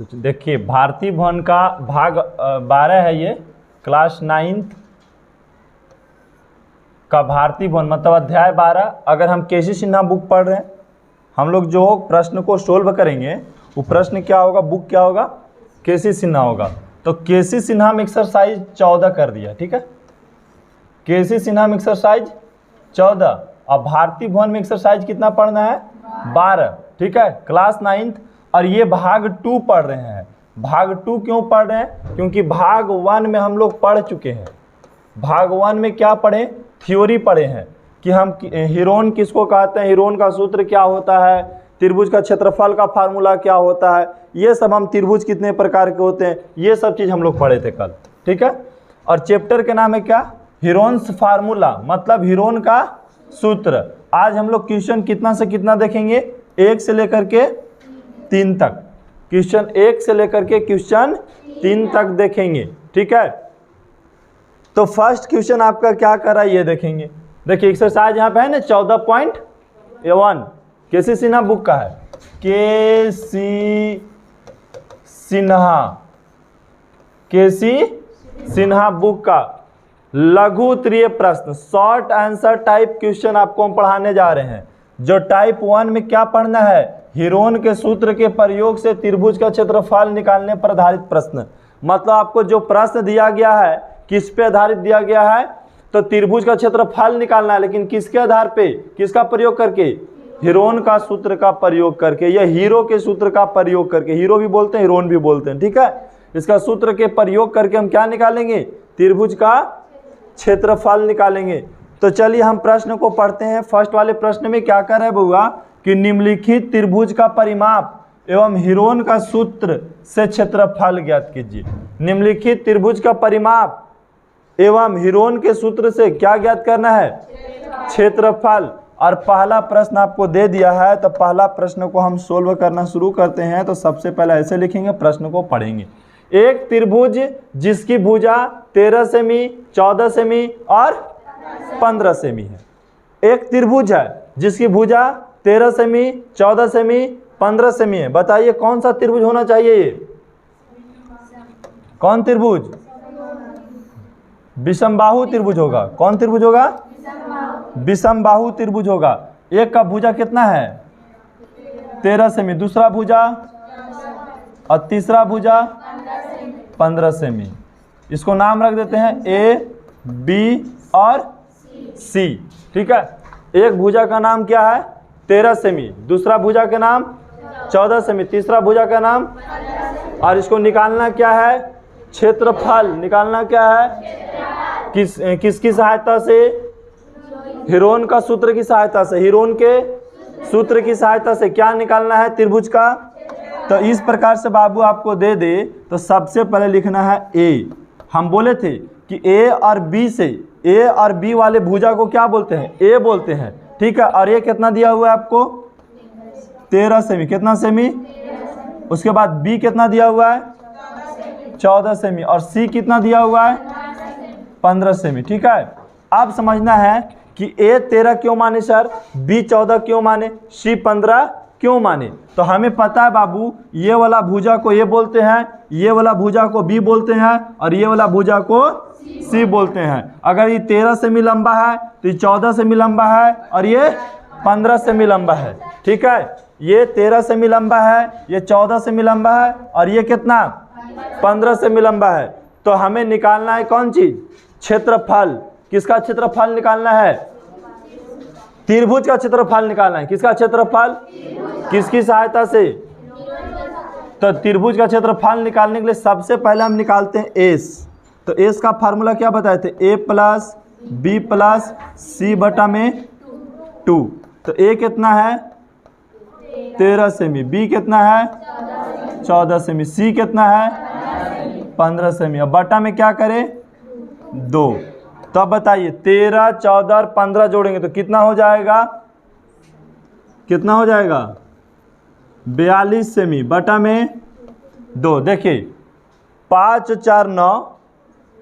तो देखिए भारतीय भवन का भाग 12 है, ये क्लास 9th का भारतीय भवन मतलब अध्याय 12। अगर हम केसी सिन्हा बुक पढ़ रहे हैं, हम लोग जो प्रश्न को सोल्व करेंगे वो प्रश्न क्या होगा, बुक क्या होगा, केसी सिन्हा होगा। तो केसी सिन्हा में एक्सरसाइज 14 कर दिया, ठीक है। केसी सिन्हा में एक्सरसाइज 14 और भारतीय भवन में एक्सरसाइज कितना पढ़ना है, 12, ठीक है, क्लास 9th। और ये भाग 2 पढ़ रहे हैं। भाग 2 क्यों पढ़ रहे हैं, क्योंकि भाग 1 में हम लोग पढ़ चुके हैं। भाग 1 में क्या पढ़े, थ्योरी पढ़े हैं कि हम हीरोन किसको कहते हैं, हीरोन का सूत्र क्या होता है, त्रिभुज का क्षेत्रफल का फार्मूला क्या होता है, ये सब हम त्रिभुज कितने प्रकार के होते हैं, ये सब चीज़ हम लोग पढ़े थे कल, ठीक है। और चैप्टर के नाम है क्या, हीरोन्स फार्मूला, मतलब हीरोन का सूत्र। आज हम लोग क्वेश्चन कितना से कितना देखेंगे, 1 से लेकर के 3 तक, क्वेश्चन 1 से लेकर के क्वेश्चन 3 तक देखेंगे, ठीक है। तो फर्स्ट क्वेश्चन आपका क्या कर रहा है ये देखेंगे। देखिए एक्सरसाइज यहाँ पे है ना 14.1 केसी सिन्हा बुक का है। केसी सिन्हा बुक का लघु उत्तरीय प्रश्न, शॉर्ट आंसर टाइप क्वेश्चन आपको हम पढ़ाने जा रहे हैं। जो टाइप 1 में क्या पढ़ना है, हीरोन के सूत्र के प्रयोग से त्रिभुज का क्षेत्रफल निकालने पर आधारित प्रश्न। मतलब आपको जो प्रश्न दिया गया है किस पे आधारित दिया गया है, तो त्रिभुज का क्षेत्रफल निकालना है, लेकिन किसके आधार पे, किसका प्रयोग करके, हीरोन का सूत्र का प्रयोग करके, या हीरो के सूत्र का प्रयोग करके। हीरो भी बोलते हैं, हीरोन भी बोलते हैं, ठीक है। इसका सूत्र के प्रयोग करके हम क्या निकालेंगे, त्रिभुज का क्षेत्रफल निकालेंगे। तो चलिए हम प्रश्न को पढ़ते हैं। फर्स्ट वाले प्रश्न में क्या कर रहा है बउआ कि निम्नलिखित त्रिभुज का परिमाप एवं हीरोन का सूत्र से क्षेत्रफल ज्ञात कीजिए। निम्नलिखित त्रिभुज का परिमाप एवं हीरोन के सूत्र से क्या ज्ञात करना है, क्षेत्रफल। और पहला प्रश्न आपको दे दिया है, तो पहला प्रश्न को हम सोल्व करना शुरू करते हैं। तो सबसे पहले ऐसे लिखेंगे, प्रश्न को पढ़ेंगे। एक त्रिभुज जिसकी भुजा 13 सेमी, 14 सेमी और 15 सेमी है। एक त्रिभुज है जिसकी भुजा 13 सेमी, 14 सेमी, 15 सेमी है। बताइए कौन सा त्रिभुज होना चाहिए, ये कौन त्रिभुज, विषमबाहु त्रिभुज होगा। कौन त्रिभुज होगा, विषमबाहु त्रिभुज होगा। एक का भुजा कितना है, 13 सेमी, दूसरा भुजा और तीसरा भुजा 15 सेमी। इसको नाम रख देते हैं ए, बी और सी, ठीक है। एक भुजा का नाम क्या है, 13 सेमी, दूसरा भुजा का नाम 14 सेमी, तीसरा भुजा का नाम, और इसको निकालना क्या है, क्षेत्रफल। निकालना क्या है, किसकी सहायता से, हीरोन का सूत्र की सहायता से। हीरोन के सूत्र की सहायता से क्या निकालना है, त्रिभुज का। तो इस प्रकार से बाबू आपको दे दे, तो सबसे पहले लिखना है ए। हम बोले थे कि ए और बी से, ए और बी वाले भुजा को क्या बोलते हैं, ए बोलते हैं, ठीक है। और ये कितना दिया हुआ है आपको, 13 सेमी। कितना सेमी, उसके बाद बी कितना दिया हुआ है, 14 सेमी, और सी कितना दिया हुआ है, 15 सेमी, ठीक है। अब समझना है कि ए 13 क्यों माने सर, बी 14 क्यों माने, सी 15 क्यों माने। तो हमें पता है बाबू, ये वाला भुजा को ए बोलते हैं, ये वाला भुजा को बी बोलते हैं, और ये वाला भुजा को सी बोलते हैं। अगर ये 13 सेमी लंबा है तो ये 14 सेमी लंबा है, और ये 15 सेमी लंबा है, ठीक है। ये 13 सेमी लंबा है, ये 14 सेमी लंबा है, और ये कितना, 15 सेमी लंबा है। तो हमें निकालना है कौन चीज, क्षेत्रफल। किसका क्षेत्रफल निकालना है, त्रिभुज का क्षेत्रफल निकालना है। किसका क्षेत्रफल, किसकी सहायता से, तो त्रिभुज का क्षेत्रफल निकालने के लिए सबसे पहले हम निकालते हैं एस। तो एस का फार्मूला क्या बताए थे, ए प्लस बी प्लस सी बटा में 2। तो ए कितना है, 13 सेमी, बी कितना है, 14 सेमी, सी कितना है, 15 सेमी। अब बटा में क्या करें, 2। तो अब बताइए 13, 14 और 15 जोड़ेंगे तो कितना हो जाएगा, कितना हो जाएगा, 42 सेमी बटा में 2। देखिए 5 4 9,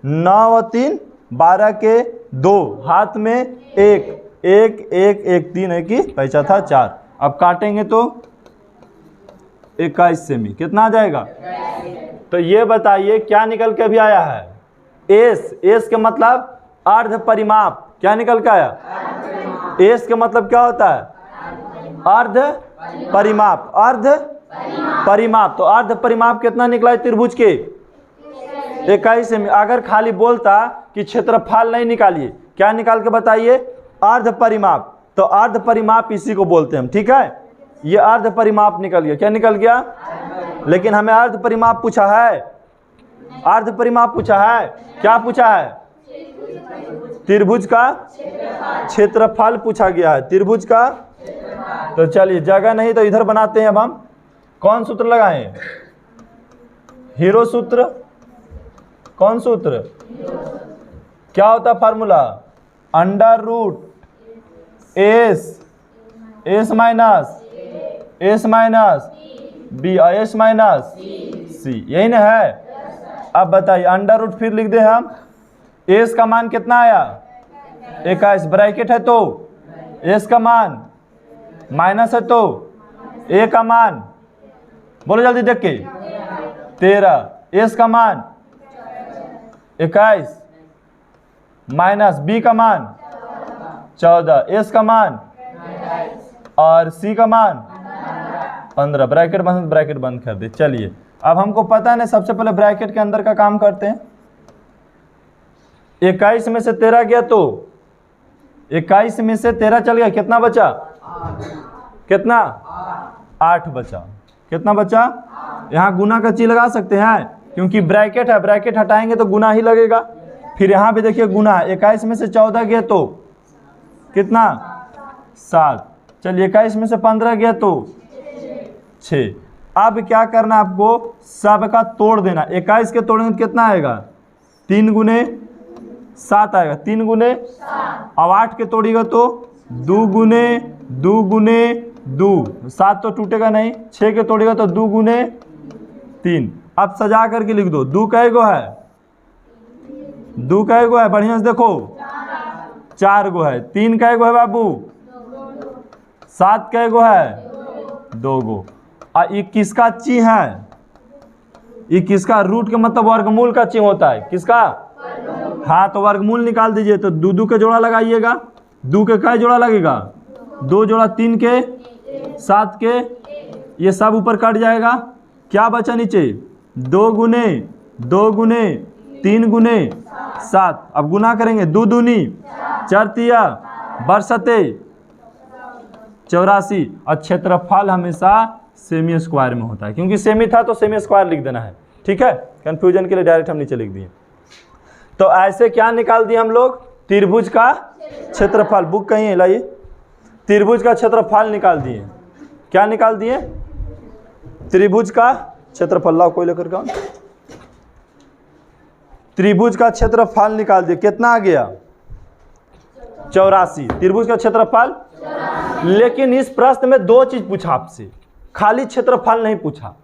9 और 3 12 के 2, हाथ में 1 1 1 1 3 है कि पैसा था 4। अब काटेंगे तो 21 सेमी। कितना आ जाएगा? तो ये बताइए क्या निकल के अभी आया है? एस के मतलब अर्ध परिमाप। क्या निकल के आया? एस के मतलब क्या होता है? अर्ध परिमाप। अर्ध परिमाप। तो अर्ध परिमाप कितना निकला है त्रिभुज के? 21 सेमी। अगर खाली बोलता कि क्षेत्रफल नहीं निकालिए, क्या निकाल के बताइए? अर्ध परिमाप। तो अर्ध परिमाप इसी को बोलते हैं हम, ठीक है। ये अर्ध परिमाप निकल गया। क्या निकल गया? लेकिन हमें अर्ध परिमाप पूछा है, अर्ध परिमाप पूछा है। क्या पूछा है? त्रिभुज का क्षेत्रफल पूछा गया है, त्रिभुज का। तो चलिए, जगह नहीं तो इधर बनाते हैं। अब हम कौन सूत्र लगाएं? हीरो सूत्र। कौन सूत्र? क्या होता है formula? Under root S minus B S minus C, यही ना है। अब बताइए, अंडर रूट फिर लिख दे हम। एस का मान कितना आया? 21। ब्रैकेट है तो एस का मान, माइनस है तो ए का मान, बोलो जल्दी देख के, 13। एस का मान 21 माइनस बी का मान 14, एस का मान और सी का मान 15। ब्रैकेट बंद कर दे। चलिए, अब हमको पता नहीं, सबसे पहले ब्रैकेट के अंदर का काम करते हैं। 21 में से 13 गया तो 21 में से 13 चल गया, कितना बचा? कितना? 8 बचा। कितना बचा? यहाँ गुना का चीज लगा सकते हैं क्योंकि ब्रैकेट है, ब्रैकेट हटाएंगे तो गुना ही लगेगा। फिर यहाँ पे देखिए गुना है, 21 में से 14 गया तो कितना? 7। चलिए, 21 में से 15 गया तो 6। अब क्या करना आपको? सबका तोड़ देना। 21 के तोड़ेंगे तो कितना आएगा? 3 गुने 7 आएगा। 3 गुने, अब 8 के तोड़िएगा तो 2 गुने 2। 7 तो टूटेगा नहीं। 6 के तोड़िएगा तो 2 गुने 3। अब सजा करके लिख दो। 2 कै गो है? 2 कै गो है? बढ़िया से देखो, 4 गो है। 3 कै गो है बाबू? 7 कै गो है? 2 गो। और ये किसका चिन्ह है? ये किसका? रूट का मतलब वर्गमूल का चिन्ह होता है। किसका? हाँ, तो वर्गमूल निकाल दीजिए। तो 2 के जोड़ा लगाइएगा। 2 के कै जोड़ा लगेगा? 2 जोड़ा, 3 के, 7 के, ये सब ऊपर कट जाएगा। क्या बचा नीचे? 2 गुने 3 गुने 7। अब गुना करेंगे, 2 दूनी 4 तिया बरसते 84। और क्षेत्रफल हमेशा सेमी स्क्वायर में होता है, क्योंकि सेमी था तो सेमी स्क्वायर लिख देना है, ठीक है। कंफ्यूजन के लिए डायरेक्ट हम नीचे लिख दिए। तो ऐसे क्या निकाल दिए हम लोग? त्रिभुज का क्षेत्रफल। बुक कहीं है, लाइए। त्रिभुज का क्षेत्रफल निकाल दिए। क्या निकाल दिए? त्रिभुज का क्षेत्रफल। लाओ कोई लेकर का। त्रिभुज का क्षेत्रफल निकाल दिए। कितना आ गया? 84। त्रिभुज का क्षेत्रफल। लेकिन इस प्रश्न में 2 चीज पूछा आपसे, खाली क्षेत्रफल नहीं पूछा।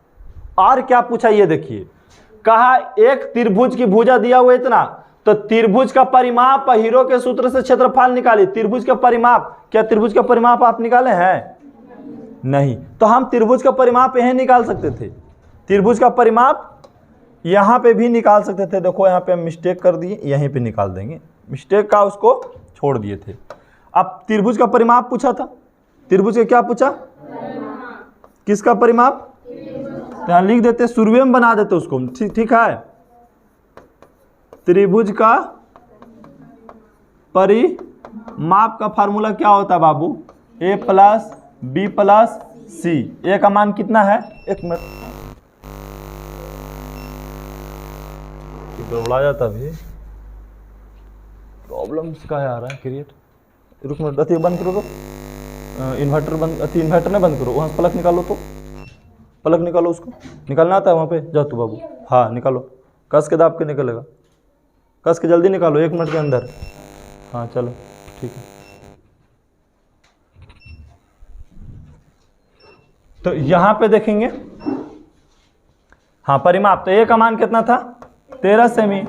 और क्या पूछा ये देखिए। कहा एक त्रिभुज की भुजा दिया हुआ इतना, तो त्रिभुज का परिमाप हीरो के सूत्र से क्षेत्रफल निकालिए। त्रिभुज का परिमाप, क्या त्रिभुज का परिमाप आप निकाले हैं? नहीं। तो हम त्रिभुज का परिमाप यहीं निकाल सकते थे। त्रिभुज का परिमाप यहाँ पे भी निकाल सकते थे। देखो यहाँ पे हम मिस्टेक कर दिए, यहीं पे निकाल देंगे। मिस्टेक का उसको छोड़ दिए थे। अब त्रिभुज का परिमाप पूछा था। त्रिभुज का क्या पूछा? किसका परिमाप? तो यहाँ लिख देते, शुरुए में बना देते उसको, ठीक है। त्रिभुज का परिमाप का फार्मूला क्या होता है बाबू? a प्लस बी प्लस सी। ए का मान कितना है? 1 मिनट, गड़बड़ा जाता भी। प्रॉब्लम का आ रहा है क्रिएट। रुक मिनट, अति बंद करो तो, इन्वर्टर बंद, अति इन्वर्टर नहीं बंद करो। वहाँ से प्लग निकालो तो, प्लग निकालो, उसको निकालना आता है वहाँ पे। जा तू बाबू, हाँ निकालो, कस के दाब के निकलेगा। कस के जल्दी निकालो, 1 मिनट के अंदर। हाँ चलो ठीक है। तो यहाँ पे देखेंगे, हाँ परिमाप। तो ए का मान कितना था? 13 semi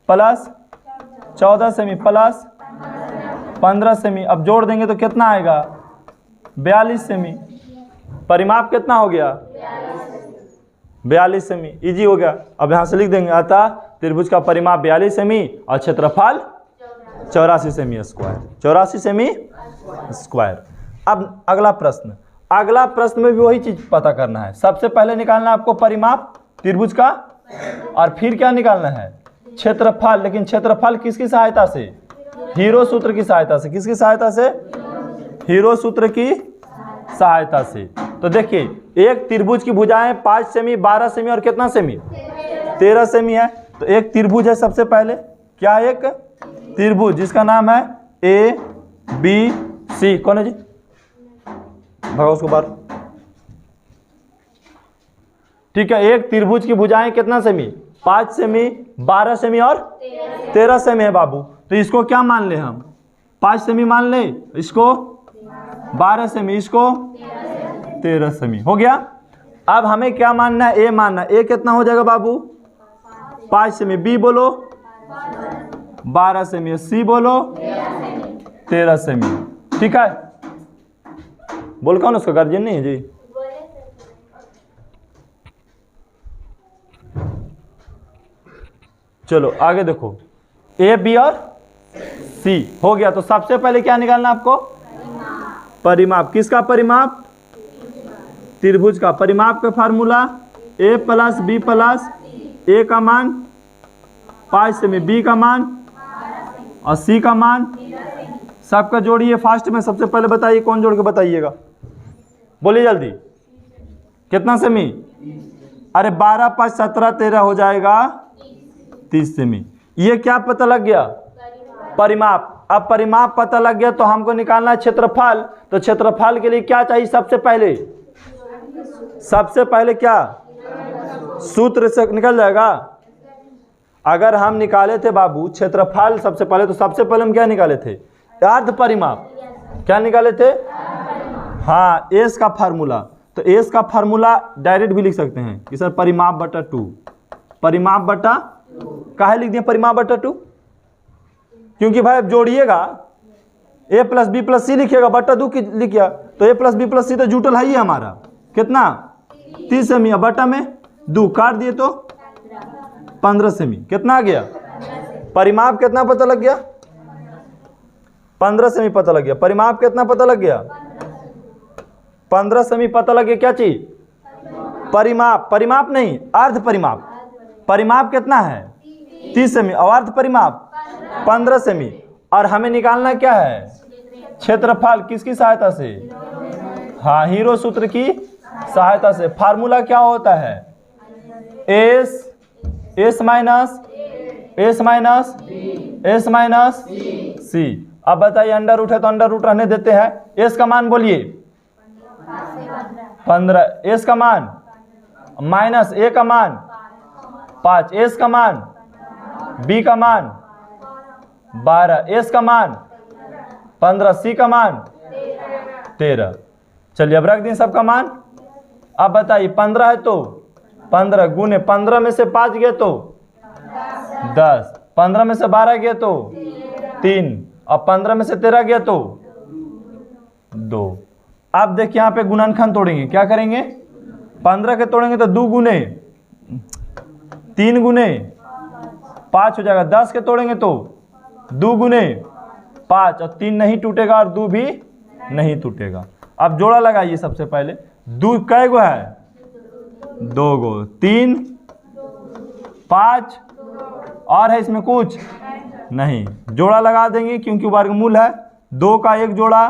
plus 14 semi plus 15 semi. अब जोड़ देंगे तो कितना आएगा? 42 सेमी परिमाप कितना हो गया 42 सेमी। इजी हो गया। अब यहाँ से लिख देंगे अतः त्रिभुज का परिमाप 42 सेमी और क्षेत्रफल 84 सेमी स्क्वायर, 84 सेमी स्क्वायर। अब अगला प्रश्न, अगला प्रश्न में भी वही चीज पता करना है। सबसे पहले निकालना है आपको परिमाप त्रिभुज का और फिर क्या निकालना है क्षेत्रफल। लेकिन क्षेत्रफल किसकी सहायता से, हीरो सूत्र की सहायता से। किसकी सहायता से, हीरो सूत्र की सहायता से। तो देखिए एक त्रिभुज की भुजाएं 5 सेमी 12 सेमी और कितना सेमी 13 सेमी है। तो एक त्रिभुज है सबसे पहले, क्या एक त्रिभुज जिसका नाम है ए बी सी। कौन है जी, भगाओ उसको बाहर। ठीक है, एक त्रिभुज की भुजाएं कितना सेमी 5 सेमी 12 सेमी और 13 सेमी है बाबू। तो इसको क्या मान ले हम 5 सेमी मान ले, इसको 12 सेमी, इसको 13 सेमी हो गया। अब हमें क्या मानना है, ए मानना है। ए कितना हो जाएगा बाबू 5 सेमी, बी बोलो 12 सेमी, सी बोलो 13 सेमी। ठीक है, बोल कौन उसका गार्जियन नहीं है जी। चलो आगे देखो, ए बी और सी हो गया। तो सबसे पहले क्या निकालना आपको परिमाप। किसका परिमाप, त्रिभुज का। परिमाप का फार्मूला ए प्लस बी प्लस ए का मान 5 सेमी, बी का मान और सी का मान, सबका जोड़िए। फास्ट में सबसे पहले बताइए, कौन जोड़ के बताइएगा, बोलिए जल्दी। कितना सेमी, अरे 12 5 17 13 हो जाएगा 30 सेमी। ये क्या पता लग गया, परिमाप। अब परिमाप पता लग गया तो हमको निकालना है क्षेत्रफल। तो क्षेत्रफल के लिए क्या चाहिए, सबसे पहले क्या सूत्र से निकल जाएगा। अगर हम निकाले थे बाबू क्षेत्रफल सबसे पहले, तो सबसे पहले हम क्या निकाले थे, अर्ध परिमाप। क्या निकाले थे, हाँ एस का फार्मूला। तो एस का फार्मूला डायरेक्ट भी लिख सकते हैं कि सर परिमाप बटा 2, परिमाप बटा, काहे लिख दिए परिमाप बटा 2, क्योंकि भाई अब जोड़िएगा ए प्लस बी प्लस सी लिखिएगा, बटा 2 की लिखिए। तो ए प्लस बी प्लस सी तो जुटल है ही हमारा, कितना 30 सेमी, बटा में 2 काट दिए तो 15 सेमी। कितना आ गया, परिमाप कितना पता लग गया, 15 सेमी पता लग गया। परिमाप कितना पता लग गया, 15 सेमी पता लग गया। क्या चीज, परिमाप, परिमाप नहीं अर्ध परिमाप। परिमाप कितना है 30 सेमी और अर्ध परिमाप 15 सेमी। और हमें निकालना क्या है क्षेत्रफल, किसकी सहायता से, हाँ हीरो सूत्र की सहायता से। फार्मूला क्या होता है, एस माइनस सी। अब बताइए अंडर रूट है तो अंडर रूट रहने देते हैं। एस का मान बोलिए 15, एस का मान माइनस ए का मान 5, एस का मान बी का मान 12, एस का मान 15, सी का मान 13। चलिए अब रख दें सबका मान। अब बताइए 15 है तो 15 गुने 15 में से 5 गए तो 10, 15 में से 12 गए तो 3 और 15 में से 13 गया तो 2। अब देखिए यहाँ पे गुणनखंड तोड़ेंगे, क्या करेंगे 15 के तोड़ेंगे तो 2 गुने 3 गुने 5 हो जाएगा। 10 के तोड़ेंगे तो 2 गुने 5 और 3 नहीं टूटेगा और 2 भी नहीं टूटेगा। अब जोड़ा लगाइए सबसे पहले। 2 कै गो है, 2 गो, 3 5 और है इसमें कुछ नहीं, जोड़ा लगा देंगे क्योंकि वर्गमूल है। 2 का एक जोड़ा,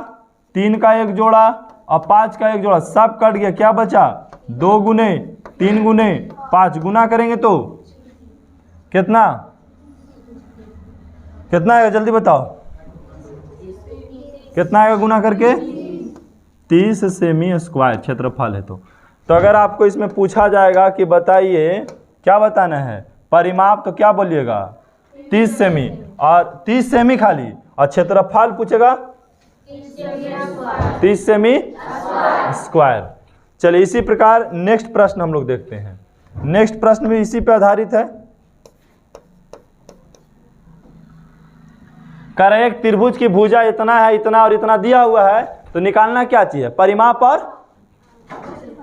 3 का एक जोड़ा और 5 का एक जोड़ा, सब कट गया। क्या बचा 2 गुने 3 गुने 5, गुना करेंगे तो कितना आएगा, जल्दी बताओ कितना आएगा गुना करके, 30 सेमी स्क्वायर क्षेत्रफल है। तो अगर आपको इसमें पूछा जाएगा कि बताइए क्या बताना है परिमाप, तो क्या बोलिएगा 30 सेमी और 30 सेमी खाली, और क्षेत्रफल पूछेगा 30 सेमी स्क्वायर। चलिए इसी प्रकार नेक्स्ट प्रश्न हम लोग देखते हैं। नेक्स्ट प्रश्न भी इसी पे आधारित है। कह रहे एक त्रिभुज की भुजा इतना है, इतना और इतना दिया हुआ है, तो निकालना क्या चाहिए परिमाप और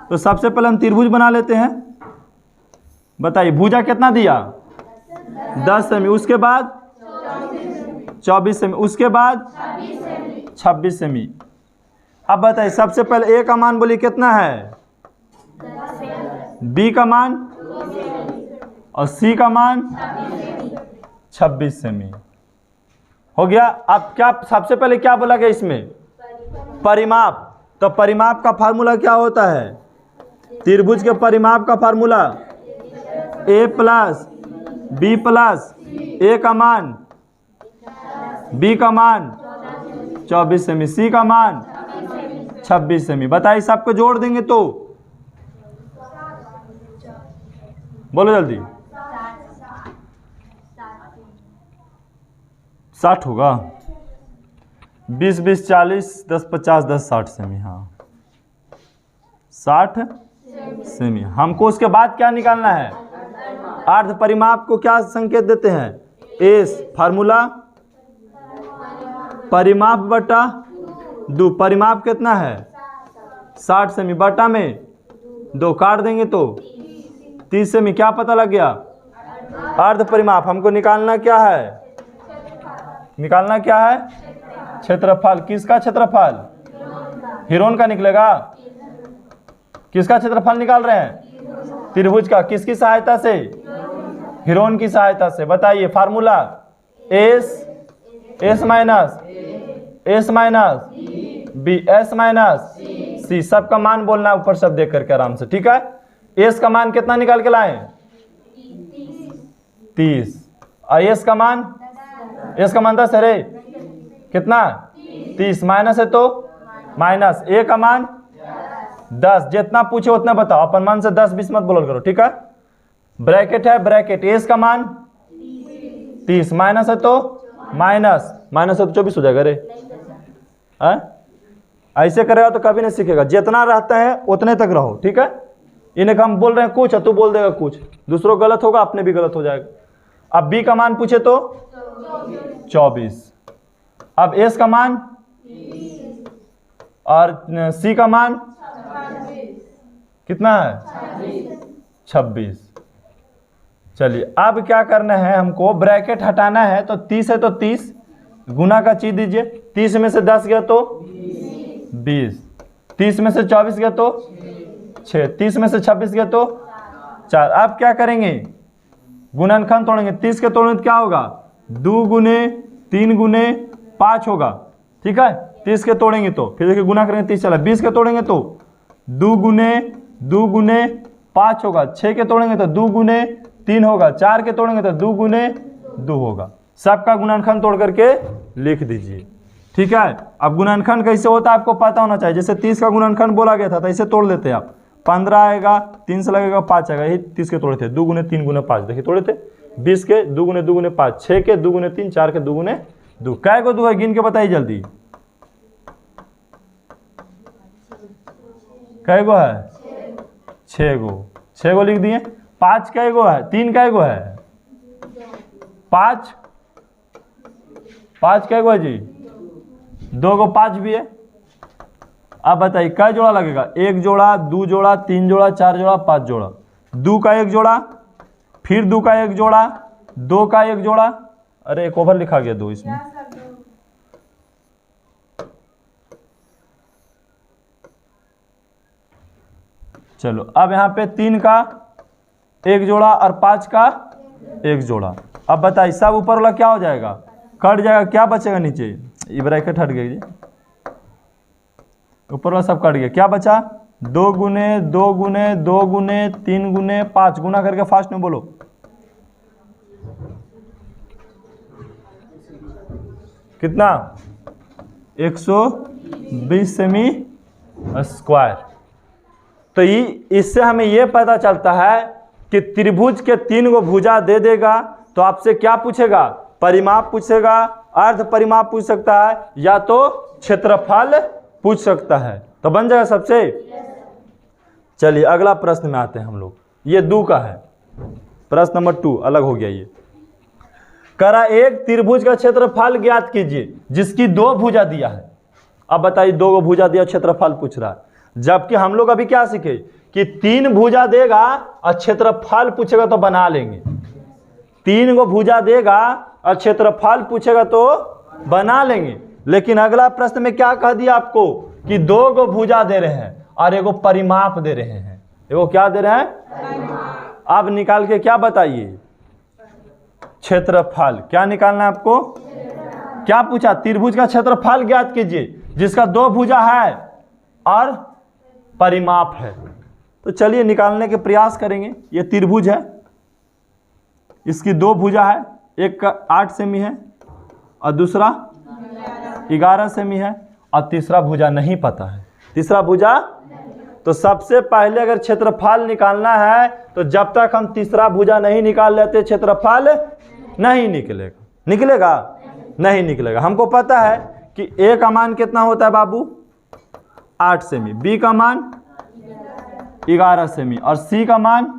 तो सबसे पहले हम त्रिभुज बना लेते हैं। बताइए भुजा कितना दिया 10 सेमी, उसके बाद 24 सेमी, उसके बाद 26 सेमी। अब बताइए सबसे पहले ए का मान बोलिए कितना है, बी का मान और सी का मान 26 सेमी हो गया। अब क्या सबसे पहले क्या बोला गया इसमें, परिमाप। तो परिमाप का फार्मूला क्या होता है, त्रिभुज के परिमाप का फार्मूला ए प्लस बी प्लस ए का मान बी का मान 24 सेमी, सी का मान 26 सेमी। बताइए सबको जोड़ देंगे तो बोलो जल्दी, 60 होगा। 20 20 40 10 50 10 60 सेमी। हाँ 60 सेमी। हमको उसके बाद क्या निकालना है, अर्ध परिमाप को क्या संकेत देते हैं, एस। फार्मूला परिमाप बटा 2। परिमाप कितना है 60 सेमी, बटा में 2 काट देंगे तो 30 सेमी। क्या पता लग गया, अर्ध परिमाप। हमको निकालना क्या है, निकालना क्या है, क्षेत्रफल। किसका क्षेत्रफल, हिरोन का निकलेगा। किसका क्षेत्रफल निकाल रहे हैं, त्रिभुज का। किसकी सहायता से, हिरोन की सहायता से। बताइए formula S minus B S minus C. सबका मान बोलना है ऊपर सब देख करके आराम से, ठीक है। एस का मान कितना निकाल के लाए, 30। और एस का मान 10 है रे, कितना 30। माइनस है तो माइनस, ए का मान 10। जितना पूछे उतना बताओ, अपन मन से 10 20 मत बोल करो, ठीक है। ब्रैकेट है, ब्रैकेट एस का मान 30, माइनस है तो माइनस है तो 24 हो जाएगा रे। ऐसे करेगा तो कभी नहीं सीखेगा। जितना रहता है उतने तक रहो, ठीक है। इन्हें हम बोल रहे हैं कुछ, तू बोल देगा कुछ, दूसरों गलत होगा, अपने भी गलत हो जाएगा। अब बी का मान पूछे तो 24। अब एस का मान और सी का मान कितना है 26। चलिए अब क्या करना है, हमको ब्रैकेट हटाना है। तो 30 है तो 30 गुना का चीज दीजिए। 30 में से 10 गया तो 20, 30 में से 24 गया तो 6, 30 में से 26 गया तो 4। अब क्या करेंगे, गुणनखंड तोड़ेंगे। 30 के तोड़ने तो क्या होगा, 2 गुने 3 गुने 5 होगा, ठीक है। 30 के तोड़ेंगे तो फिर देखिए गुना करेंगे 30 चला। 20 के तोड़ेंगे तो 2 गुने 5 होगा। 6 के तोड़ेंगे तो 2 गुने 3 होगा। 4 के तोड़ेंगे तो 2 गुने 2 होगा। सबका गुणनखंड तोड़ करके लिख दीजिए, ठीक है। अब गुणनखंड कैसे होता है आपको पता होना चाहिए। जैसे 30 का गुणनखंड बोला गया था तो ऐसे तोड़ लेते हैं आप। 15 आएगा, 3 से लगेगा 5 आएगा, यही 30 के तोड़े थे। 2 गुने 3 गुने 5 देखिए तोड़े थे। 20 के 2 गुने 5, 6 के 2 गुने 3, 4 के 2 गुने 2। कै गो 2 है गिन के बताइए जल्दी, कै गो है 6 गो। 6 गो लिख दिए। 5 कै गो है, 3 कै गो है 5 कै गो है जी, 2 गो 5 भी है। अब बताइए कै जोड़ा लगेगा, 1 जोड़ा 2 जोड़ा 3 जोड़ा 4 जोड़ा 5 जोड़ा। 2 का 1 जोड़ा, फिर 2 का 1 जोड़ा, 2 का 1 जोड़ा। अरे एक ओवर लिखा गया 2 इसमें। चलो अब यहाँ पे 3 का 1 जोड़ा और 5 का 1 जोड़ा। अब बताइए सब ऊपर वाला क्या हो जाएगा, कट जाएगा। क्या बचेगा नीचे, ये ब्रैकेट हट गया जी, ऊपर वाला सब कट गया। क्या बचा, 2 गुने 2 गुने 2 गुने 3 गुने 5। गुना करके फास्ट में बोलो, कितना 120 सेमी स्क्वायर। तो इससे हमें यह पता चलता है कि त्रिभुज के 3 गो भुजा दे देगा तो आपसे क्या पूछेगा, परिमाप पूछेगा, अर्ध परिमाप पूछ सकता है, या तो क्षेत्रफल पूछ सकता है। तो बन जाएगा सबसे। चलिए अगला प्रश्न में आते हैं हम लोग। ये 2 का है, प्रश्न नंबर 2 अलग हो गया। ये करा एक त्रिभुज का क्षेत्रफल ज्ञात कीजिए जिसकी 2 भुजा दिया है। अब बताइए 2 गो भुजा दिया, क्षेत्रफल पूछ रहा है। जबकि हम लोग अभी क्या सीखे कि 3 भुजा देगा और क्षेत्रफल पूछेगा तो बना लेंगे। 3 गो भुजा देगा और क्षेत्रफल पूछेगा तो बना लेंगे। लेकिन अगला प्रश्न में क्या कह दिया आपको कि 2 गो भुजा दे रहे हैं और एगो परिमाप दे रहे हैं। एगो क्या दे रहे हैं? अब निकाल के क्या बताइए? क्षेत्रफल। क्या निकालना है आपको? क्या पूछा? त्रिभुज का क्षेत्रफल ज्ञात कीजिए जिसका 2 भुजा है और परिमाप है। तो चलिए निकालने के प्रयास करेंगे। ये त्रिभुज है, इसकी 2 भुजा है, एक का 8 सेमी है और दूसरा 11 सेमी है और तीसरा भुजा नहीं पता है। तीसरा भुजा, तो सबसे पहले अगर क्षेत्रफल निकालना है तो जब तक हम तीसरा भुजा नहीं निकाल लेते क्षेत्रफल नहीं निकलेगा। निकलेगा? नहीं निकलेगा। हमको पता है कि ए का मान कितना होता है बाबू? 8 सेमी, बी का मान 11 सेमी और सी का मान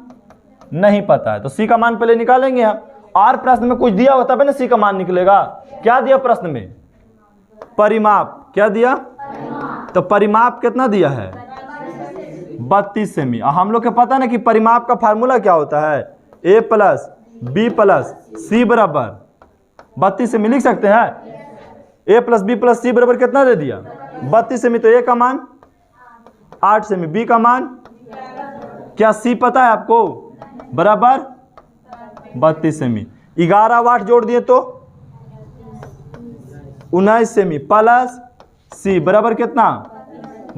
नहीं पता है। तो सी का मान पहले निकालेंगे हम। और प्रश्न में कुछ दिया होता है ना, सी का मान निकलेगा। क्या दिया प्रश्न में? परिमाप। क्या दिया? तो परिमाप कितना दिया है? 32 सेमी। और हम लोग को पता ना कि परिमाप का फार्मूला क्या होता है? ए प्लस बी प्लस सी बराबर 32 सेमी। लिख सकते हैं ए प्लस बी प्लस सी बराबर कितना दे दिया? 32 सेमी। तो ए का मान 8 सेमी, बी का मान, क्या सी पता है आपको? बराबर 32 सेमी। 11 वाट जोड़ दिए तो 19 सेमी प्लस सी बराबर कितना?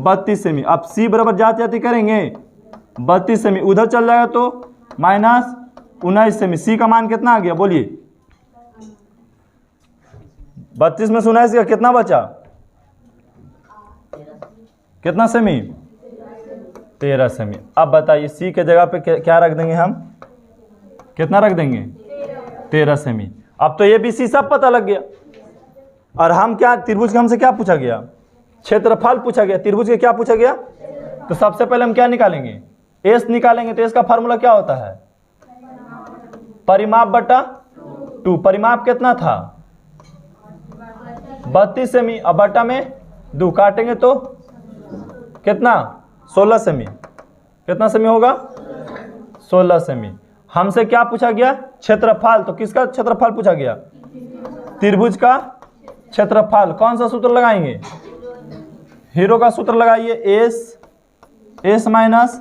32 सेमी। अब सी बराबर जाते जाते करेंगे 32 सेमी, उधर चल जाएगा तो माइनस 19 सेमी। सी का मान कितना आ गया बोलिए? 32 में से 19 का कितना बचा? कितना सेमी? 13 सेमी। अब बताइए सी के जगह पे क्या रख देंगे हम? कितना रख देंगे? 13 सेमी। अब तो ए बी सी सब पता लग गया। और हम क्या, त्रिभुज का हमसे क्या पूछा गया? क्षेत्रफल पूछा गया। त्रिभुज के क्या पूछा गया? तो सबसे पहले हम क्या निकालेंगे? एस निकालेंगे। तो एस का फार्मूला क्या होता है? परिमाप बटा 2। परिमाप कितना था? 32 सेमी। अब बटा में 2 काटेंगे तो कितना? 16 सेमी। कितना सेमी होगा? 16 सेमी। हमसे क्या पूछा गया? क्षेत्रफल। तो किसका क्षेत्रफल पूछा गया? त्रिभुज का क्षेत्रफल। कौन सा सूत्र लगाएंगे? हीरो का सूत्र लगाइए। S minus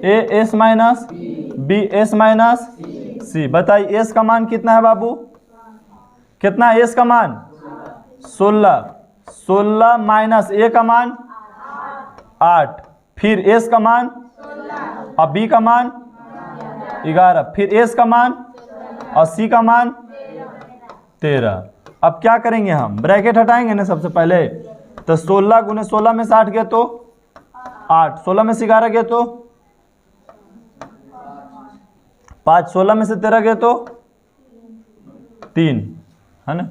A S minus B S minus C. बताइए एस का मान कितना है बाबू? कितना है एस का मान? 16। 16 माइनस ए का मान 8, फिर एस का मान और बी का मान 11, फिर एस का मान और सी का मान 13। अब क्या करेंगे हम? ब्रैकेट हटाएंगे ना सबसे पहले। तो 16 गुने 16 में से 8 गया तो 8, 16 में से 11 गया तो 5, 16 में से 13 गया तो 3, है ना?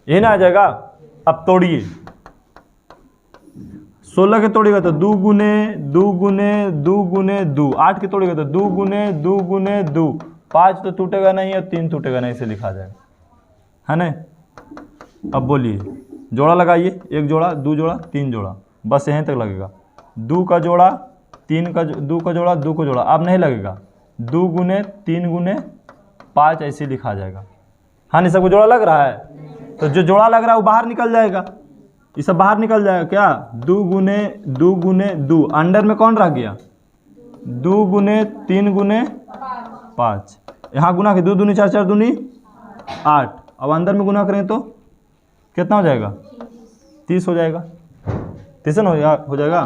यही ना आ जाएगा। अब तोड़िए, 16 के तोड़िएगा तो 2 गुने 2 गुने 2 गुने 2, 8 के तोड़िएगा तो 2 गुने 2 गुने 2, 5 तो टूटेगा नहीं और 3 टूटेगा नहीं, इसे लिखा जाएगा, है ना? अब बोलिए, जोड़ा लगाइए। 1 जोड़ा, 2 जोड़ा, 3 जोड़ा, बस यहीं तक लगेगा। 2 का जोड़ा, 3 का 2 का जोड़ा, 2 का जोड़ा, अब नहीं लगेगा। 2 गुने 3 गुने 5 ऐसे लिखा जाएगा। हाँ नहीं, सबको जोड़ा लग रहा है? तो जो जोड़ा लग रहा है वो बाहर निकल जाएगा। ये सब बाहर निकल जाएगा। क्या? 2 गुने 2 गुने 2, अंडर में कौन रह गया? 2 गुने 3 गुने 5, यहाँ गुना के 2 दूनी 4, 4 दूनी 8। अब अंदर में गुना करें तो कितना हो जाएगा? 30 हो जाएगा। 30 हो जाएगा।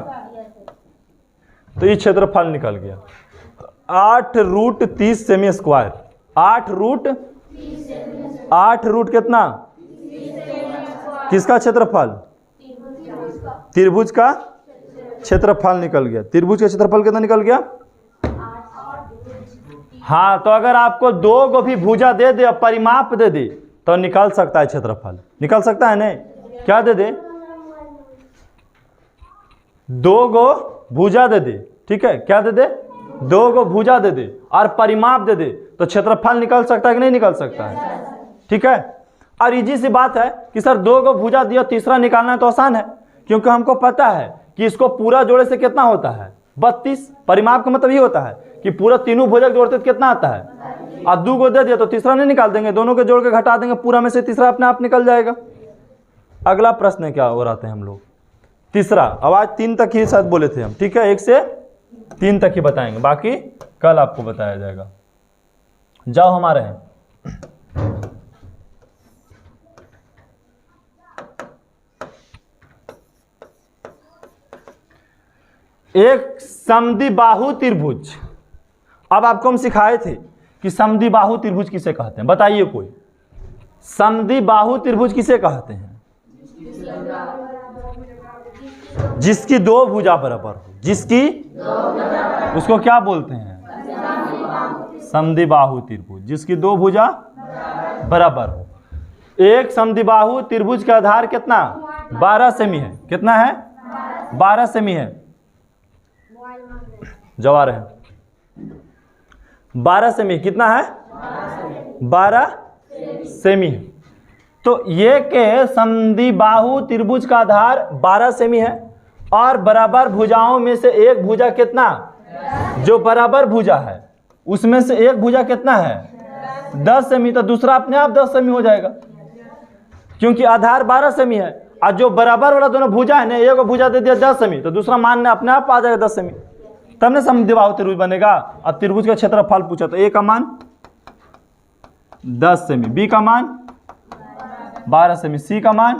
तो ये क्षेत्रफल निकल गया 8√30 सेमी स्क्वायर। 8 रूट कितना? किसका क्षेत्रफल? त्रिभुज का क्षेत्रफल निकल गया। त्रिभुज का क्षेत्रफल कितना निकल गया? हाँ, तो अगर आपको 2 गो भी भुजा दे दे और परिमाप दे दे तो निकल सकता है क्षेत्रफल। निकल सकता है नहीं? क्या दे दे? 2 गो भुजा दे दे, ठीक है? क्या दे दे? 2 गो भुजा दे दे और परिमाप दे दे तो क्षेत्रफल निकल सकता है कि नहीं निकल सकता है? ठीक है। और इजी सी बात है कि सर 2 गो भुजा दिया, तीसरा निकालना तो आसान है, क्योंकि हमको पता है कि इसको पूरा जोड़े से कितना होता है? 32। परिमाप का मतलब ये होता है कि पूरा तीनों भुजक जोड़ते तो कितना आता है, और 2 को दे दिया तो तीसरा नहीं निकाल देंगे, दोनों को जोड़ के घटा देंगे, पूरा में से तीसरा अपने आप निकल जाएगा। अगला प्रश्न क्या हो रहा है हम लोग, तीसरा। अब आज 3 तक ही शायद बोले थे हम, ठीक है, 1 से 3 तक ही बताएंगे, बाकी कल आपको बताया जाएगा। जाओ हमारे हैं। एक समद्विबाहु त्रिभुज। अब आपको हम सिखाए थे कि समद्विबाहु त्रिभुज किसे कहते हैं, बताइए कोई। समद्विबाहु त्रिभुज किसे कहते हैं? जिसकी 2 भुजा बराबर हो, जिसकी उसको क्या बोलते हैं? समद्विबाहु त्रिभुज, जिसकी 2 भुजा बराबर हो। एक समद्विबाहु त्रिभुज का आधार कितना? 12 सेमी है। कितना है? 12 सेमी है। जवाब है 12 सेमी। कितना है? 12 सेमी है। तो ये के समद्विबाहु त्रिभुज का आधार 12 सेमी है और बराबर भुजाओं में से एक भुजा कितना, जो बराबर भुजा है उसमें से एक भुजा कितना है? 10 सेमी। तो दूसरा अपने आप 10 सेमी हो जाएगा, क्योंकि आधार 12 सेमी है और जो बराबर वाला दोनों भुजा है ना, एक भुजा दे दिया 10 सेमी, तो दूसरा मान अपने आप आ जाएगा 10 सेमी, तब ना समद्विबाहु त्रिभुज बनेगा। अब त्रिभुज का क्षेत्रफल पूछा तो ए का मान 10 सेमी, बी का मान 12 सेमी, सी का मान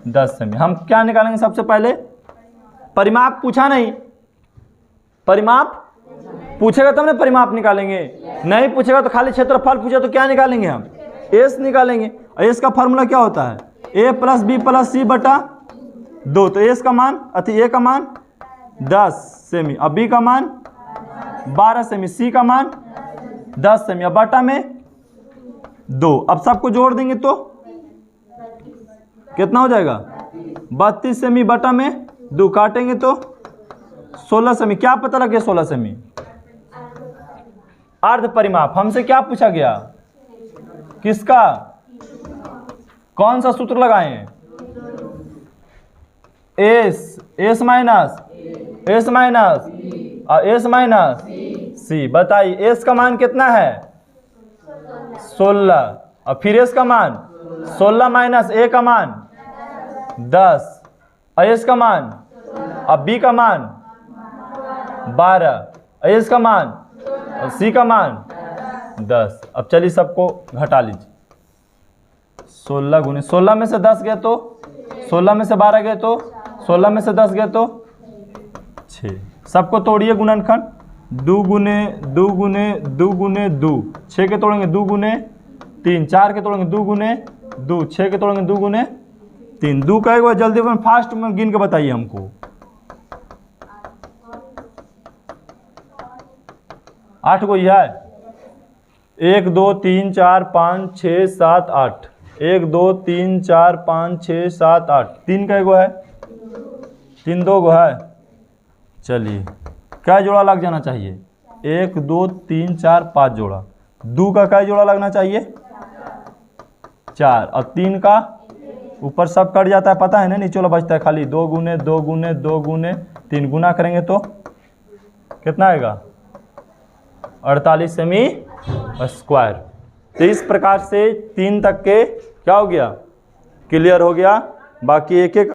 10 सेमी। हम क्या निकालेंगे सबसे पहले? परिमाप पूछा नहीं, परिमाप पूछेगा तब ना परिमाप निकालेंगे, नहीं पूछेगा तो खाली क्षेत्रफल पूछा तो क्या निकालेंगे हम? एस निकालेंगे। एस का फॉर्मूला क्या होता है? ए प्लस बी प्लस सी बटा 2। तो एस का मान ए का मान 10 सेमी, अब बी का मान 12 सेमी, सी का मान 10 सेमी, अब बटा में 2। अब सबको जोड़ देंगे तो कितना हो जाएगा? 32 सेमी बटा में 2, काटेंगे तो 16 सेमी। क्या पता लगे? 16 सेमी। अर्ध परिमाप हमसे क्या पूछा गया? किसका? कौन सा सूत्र लगाएं? एस माइनस और एस माइनस सी। बताइए एस का मान कितना है? 16, और फिर एस का मान 16 माइनस ए का मान 10, और एस का मान, अब बी का मान 12, एस का मान और सी का मान 10। अब चलिए सबको घटा लीजिए। 16 गुने 16 में से 10 गए तो 16 में से 12 गए तो 16 में से 10 गए तो 6। सबको तोड़िए गुणनखंड। 2 गुने 2 गुने 2 गुने 2, 6 के तोड़ेंगे 2 गुने 3, 4 के तोड़ेंगे 2 गुने 2, 6 के तोड़ेंगे 2 गुने 3। 2 का एक बार जल्दी फास्ट में गिन के बताइए हमको। 8 को यह है। 1 2 3 4 5 6 7 8। 1 2 3 4 5 6 7 8। 3 का एगो है, 3 2 गो है। चलिए क्या जोड़ा लग जाना चाहिए? 1 2 3 4 5 जोड़ा। 2 का क्या जोड़ा लगना चाहिए? 4, और 3 का ऊपर सब कट जाता है, पता है ना, नीचे वाला बचता है खाली। 2 गुने 2 गुने 2 गुने 3, गुना करेंगे तो कितना आएगा? 48 सेमी स्क्वायर। तो इस प्रकार से 3 तक के क्या हो गया? क्लियर हो गया। बाकी एक एक